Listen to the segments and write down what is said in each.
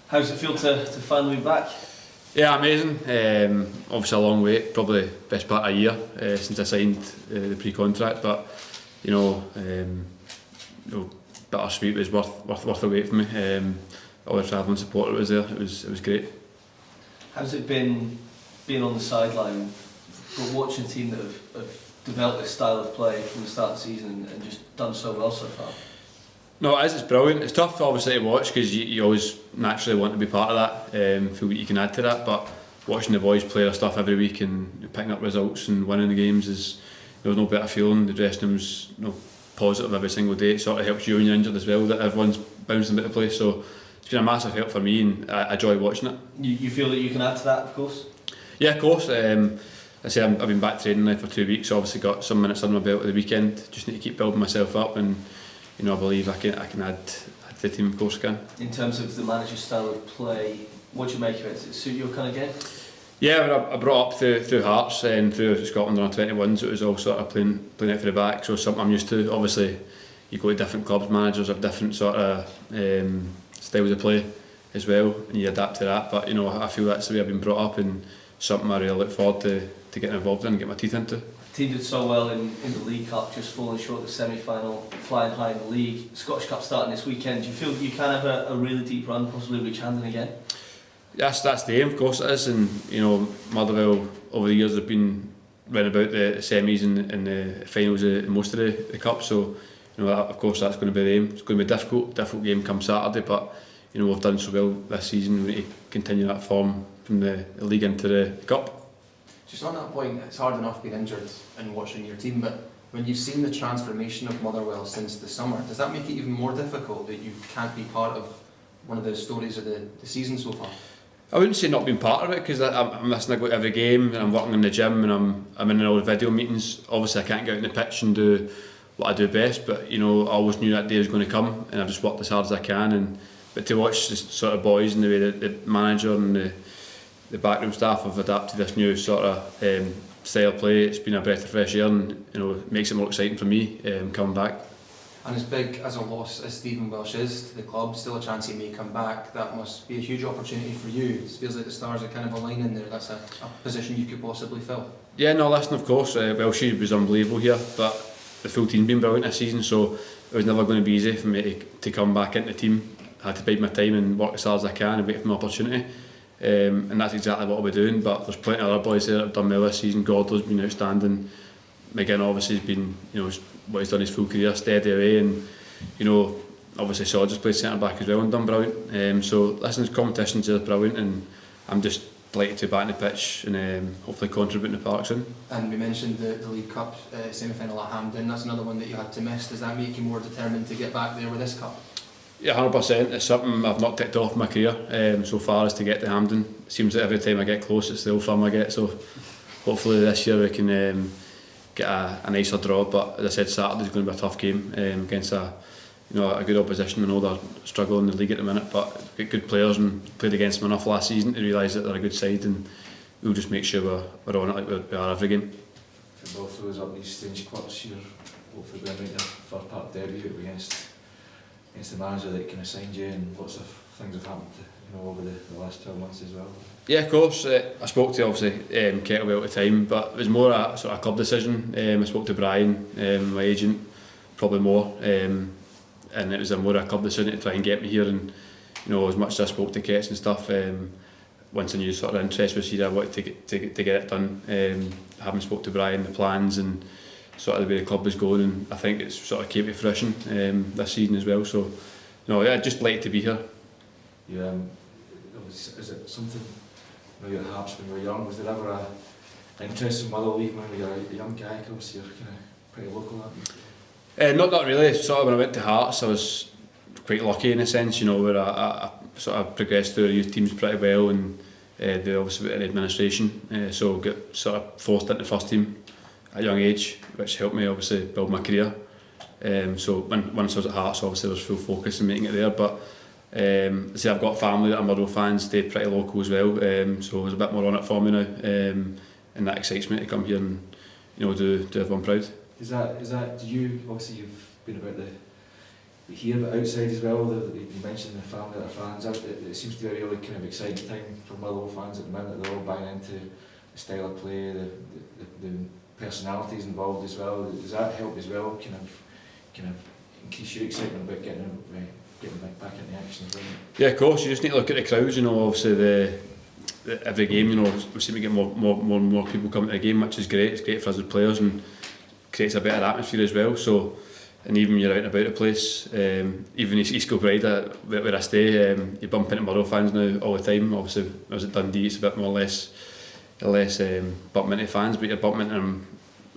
How does it feel to finally be back? Yeah, amazing. Obviously a long wait, probably best part of a year since I signed the pre-contract, but bittersweet was worth the wait for me. All the travelling support that was there, it was great. How's it been being on the sideline, but watching a team that have developed this style of play from the start of the season and just done so well so far? No, it's brilliant. It's tough obviously to watch because you always naturally want to be part of that, feel what you can add to that, but watching the boys play their stuff every week and picking up results and winning the games is no better feeling. The dressing room's positive every single day. It sort of helps you when you're injured as well, that everyone's bouncing about the place, so it's been a massive help for me and I enjoy watching it. You feel that you can add to that, of course? Yeah, of course. I say I've been back training now for 2 weeks, so obviously got some minutes under my belt at the weekend. Just need to keep building myself up, and I believe I can add to the team, of course I can. In terms of the manager's style of play, what do you make of it? Does it suit your kind of game? Yeah, I brought up through Hearts and through Scotland under 21s. It was all sort of playing out for the back, so something I'm used to. Obviously, you go to different clubs, managers have different sort of styles of play as well, and you adapt to that. But I feel that's the way I've been brought up, and something I really look forward to getting involved in and get my teeth into. The team did so well in the League Cup, just falling short of the semi-final, flying high in the league. Scottish Cup starting this weekend. Do you feel you can have a really deep run, possibly reach Hampden again? Yes, that's the aim, of course it is, and Motherwell over the years have been round about the semis and the finals of most of the cup, so of course that's going to be the aim. It's going to be a difficult game come Saturday, but we've done so well this season. We need to continue that form from the league into the cup. Just on that point, it's hard enough being injured and watching your team, but when you've seen the transformation of Motherwell since the summer, does that make it even more difficult that you can't be part of one of the stories of the season so far? I wouldn't say not being part of it, because I'm listening to every game and I'm working in the gym and I'm in all the video meetings. Obviously I can't get out on the pitch and do what I do best, but I always knew that day was going to come, and I've just worked as hard as I can. But to watch the sort of boys and the way that the manager and the backroom staff have adapted to this new sort of style of play, it's been a breath of fresh air, and it makes it more exciting for me coming back. And as big as a loss as Stephen Welsh is to the club, still a chance he may come back. That must be a huge opportunity for you. It feels like the stars are kind of aligning there. That's a position you could possibly fill. Yeah, no, listen, of course, Welsh was unbelievable here, but the full team's been brilliant this season, so it was never going to be easy for me to come back into the team. I had to bide my time and work as hard as I can and wait for my opportunity. And that's exactly what I'll be doing, but there's plenty of other boys there that have done well this season. Gordler's been outstanding. McGhee obviously has been, what he's done his full career, steady away, and obviously Sodger's played centre back as well and done brilliant. So listen, the competition's there brilliant, and I'm just delighted to be back in the pitch and hopefully contribute in the park soon. And we mentioned the League Cup semi-final at Hampden. That's another one that you had to miss. Does that make you more determined to get back there with this cup? Yeah, 100%. It's something I've not ticked off in my career so far, as to get to Hampden. It seems that every time I get close, it's the old firm I get. So hopefully this year we can get a nicer draw. But as I said, Saturday's going to be a tough game against a good opposition. I know they're struggling in the league at the minute, but we've got good players and played against them enough last season to realise that they're a good side, and we'll just make sure we're on it like we are every game. For both of those up these stage clubs, you're hopefully going to make your first part debut against the manager that kind of signed you, and lots of things have happened over the last 12 months as well. Yeah, of course. I spoke to obviously Kettlewell at the time, but it was more a sort of club decision. I spoke to Brian, my agent, probably more, and it was more a club decision to try and get me here. And as much as I spoke to Kets and stuff, once I knew sort of interest was here, I wanted to get it done. Having spoke to Brian, the plans and sort of the way the club was going, and I think it's sort of came to fruition this season as well. So, I'd just like to be here. Yeah, is it something? You're at Hearts when you were young. Was there ever an interest in Motherwell even when you were a young guy? Because you're kind of pretty local, aren't you? Not really. Sort of when I went to Hearts, I was quite lucky in a sense. Where I sort of progressed through the youth teams pretty well, and they obviously went in administration, so got sort of forced into the first team at a young age, which helped me obviously build my career. So once I was at Hearts, obviously there was full focus on making it there. But I've got family that are Motherwell fans, stayed pretty local as well. So there's a bit more on it for me now, and that excites me to come here and do everyone proud. Is that? Do you obviously you've been about here, but outside as well. You mentioned the family that are fans. It seems to be a really kind of exciting time for Motherwell fans at the minute. They're all buying into the style of play, the personalities involved as well. Does that help as well? Kind of increase your excitement about getting back into action as well? Yeah, of course. You just need to look at the crowds. Obviously every game, we seem to get more people coming to the game, which is great. It's great for us as players and creates a better atmosphere as well. So, and even when you're out and about the place, even East Kilbride, where I stay, you bump into Motherwell fans now all the time. Obviously, I was at Dundee, it's a bit more less bumping into fans, but you're bumping into them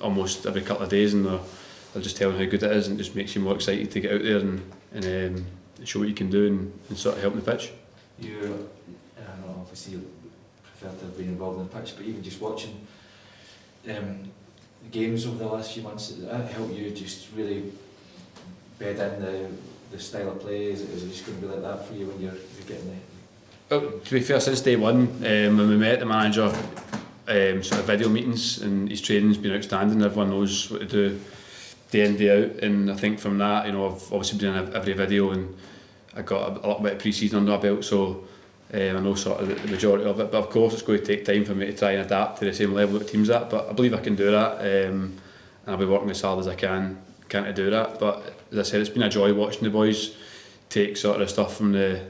almost every couple of days, and they're just telling how good it is, and it just makes you more excited to get out there and show what you can do and sort of help the pitch. You, obviously, you prefer to have been involved in the pitch, but even just watching the games over the last few months, does that help you just really bed in the style of play? Is it just going to be like that for you when you're getting the... Well, to be fair, since day one, when we met the manager, sort of video meetings, and his training's been outstanding. Everyone knows what to do day in, day out, and I think from that, I've obviously been in every video, and I got a little bit of pre-season under my belt, so I know sort of the majority of it. But of course, it's going to take time for me to try and adapt to the same level that the team's at. But I believe I can do that, and I'll be working as hard as I can to do that. But as I said, it's been a joy watching the boys take sort of the stuff from the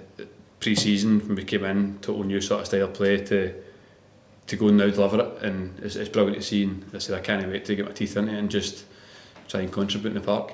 pre-season, when we came in, total new sort of style of play, to go and now deliver it, and it's brilliant to see. And as I said, I can't wait to get my teeth into it and just try and contribute in the park.